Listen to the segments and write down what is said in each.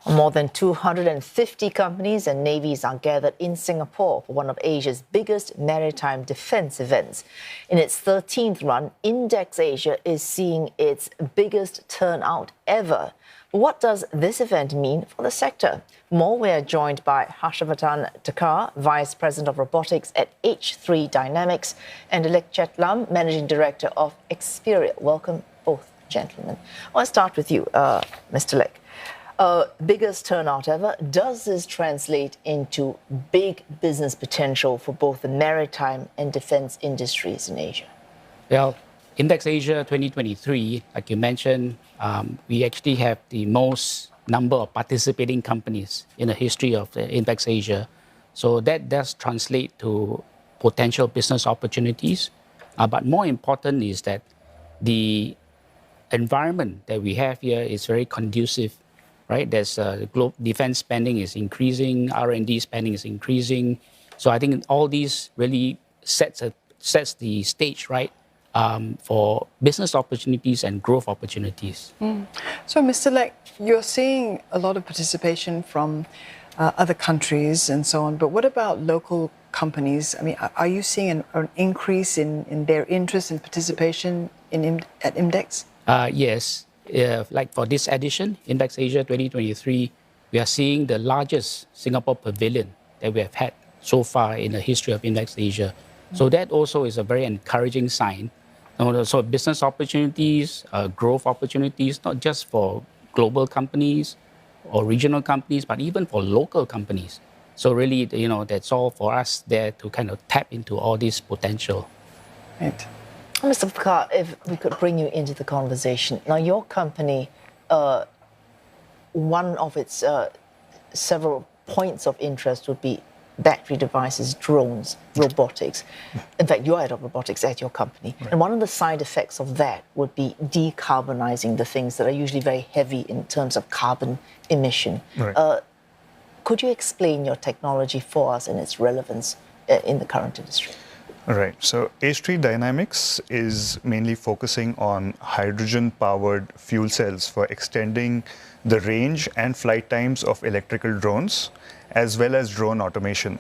More than 250 companies and navies are gathered in Singapore for one of Asia's biggest maritime defense events. In its 13th run, IMDEX Asia is seeing its biggest turnout ever. What does this event mean for the sector? More, we are joined by Harshavardhan Thakar, Vice President of Robotics at H3 Dynamics, and Leck Chet Lam, Managing Director of Experia. Welcome, both gentlemen. I'll start with you, Mr. Leck. Biggest turnout ever. Does this translate into big business potential for both the maritime and defense industries in Asia? Well, IMDEX Asia 2023, like you mentioned, we actually have the most number of participating companies in the history of the IMDEX Asia. So that does translate to potential business opportunities. But more important is that the environment that we have here is very conducive. Right, there's global defense spending is increasing, R&D spending is increasing. So I think all these really sets the stage, right, for business opportunities and growth opportunities. So, Mr. Leck, you're seeing a lot of participation from other countries and so on, but what about local companies? I mean, are you seeing an increase in their interest and participation at IMDEX? Yes. Like for this edition, IMDEX Asia 2023, we are seeing the largest Singapore pavilion that we have had so far in the history of IMDEX Asia. So that also is a very encouraging sign. So business opportunities, growth opportunities, not just for global companies or regional companies, but even for local companies. So really, that's all for us there to kind of tap into all this potential. Right. Mr. Thakar, if we could bring you into the conversation. Now, your company, one of its several points of interest would be battery devices, drones, robotics. In fact, you're head of robotics at your company. Right. And one of the side effects of that would be decarbonizing the things that are usually very heavy in terms of carbon emission. Right. Could you explain your technology for us and its relevance in the current industry? Right. So H3 Dynamics is mainly focusing on hydrogen-powered fuel cells for extending the range and flight times of electrical drones, as well as drone automation.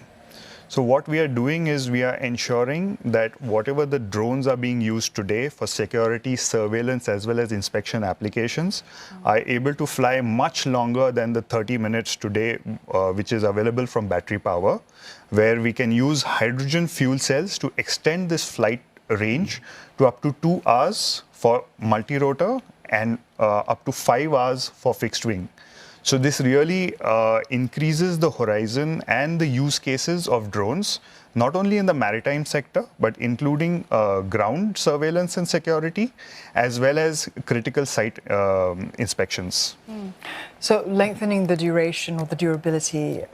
So what we are doing is we are ensuring that whatever the drones are being used today for security, surveillance, as well as inspection applications, are able to fly much longer than the 30 minutes today, which is available from battery power, where we can use hydrogen fuel cells to extend this flight range to up to 2 hours for multi-rotor and up to 5 hours for fixed wing. So this really increases the horizon and the use cases of drones, not only in the maritime sector, but including ground surveillance and security, as well as critical site inspections. So lengthening the duration or the durability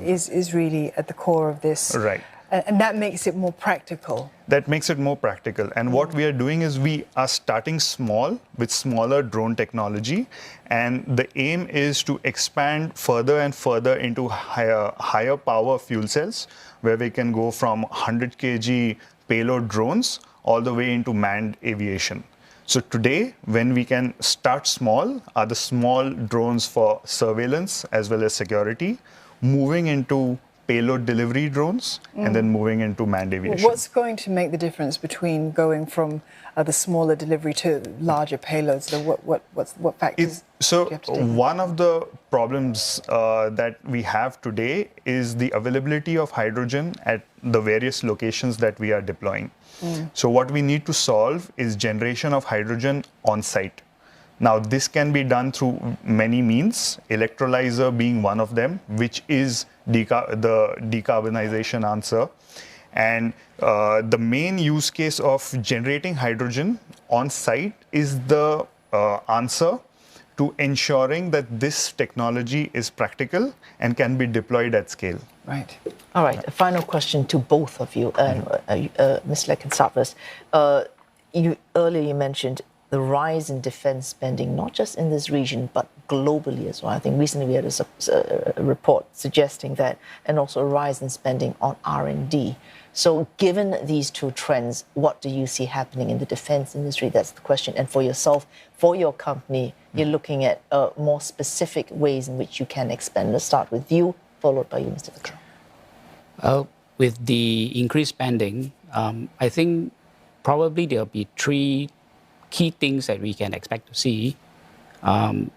is really at the core of this. Right. And that makes it more practical. That makes it more practical. And what we are doing is we are starting small with smaller drone technology. And the aim is to expand further and further into higher power fuel cells, where we can go from 100 kg payload drones all the way into manned aviation. So today, when we can start small, are the small drones for surveillance as well as security, moving into payload delivery drones, and then moving into manned aviation. What's going to make the difference between going from the smaller delivery to larger payloads? So what factors do you have to take? One of the problems that we have today is the availability of hydrogen at the various locations that we are deploying. So what we need to solve is generation of hydrogen on site. Now, this can be done through many means, electrolyzer being one of them, which is the decarbonization answer. And the main use case of generating hydrogen on site is the answer to ensuring that this technology is practical and can be deployed at scale. Right. All right. A final question to both of you. Ms. Leck, can start first. Earlier you mentioned the rise in defense spending, not just in this region, but globally as well. I think recently we had a report suggesting that, and also a rise in spending on R&D. So given these two trends, what do you see happening in the defense industry? That's the question. And for yourself, for your company, you're looking at more specific ways in which you can expand. Let's start with you, followed by you, Mr. Thakar. With the increased spending, I think probably there'll be three key things that we can expect to see.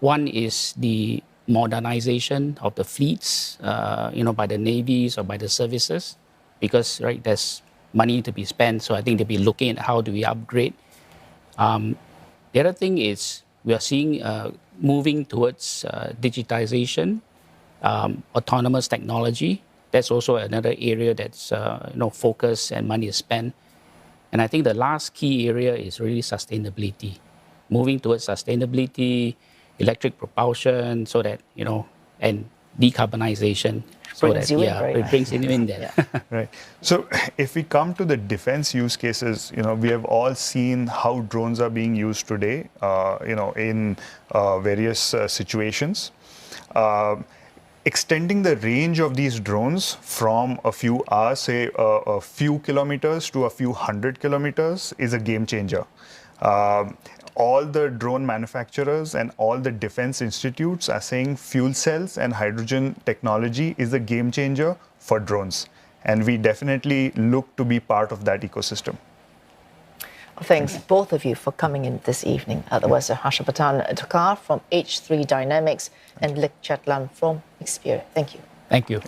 One is the modernization of the fleets, by the navies or by the services, because there's money to be spent. So I think they'll be looking at how do we upgrade. The other thing is we are seeing moving towards digitization, autonomous technology. That's also another area that's focus and money is spent. And I think the last key area is really sustainability, moving towards sustainability, electric propulsion, so that and decarbonization. So Brings that you in, it brings you in there. Right. So if we come to the defense use cases, we have all seen how drones are being used today, in various situations. Extending the range of these drones from a few hours, say a few kilometers to a few hundred kilometers is a game changer. All the drone manufacturers and all the defense institutes are saying fuel cells and hydrogen technology is a game changer for drones. And we definitely look to be part of that ecosystem. Thanks, both of you, for coming in this evening. That was Harshavardhan Thakar from H3 Dynamics and Leck Chet Lam from Experia. Thank you. Thank you.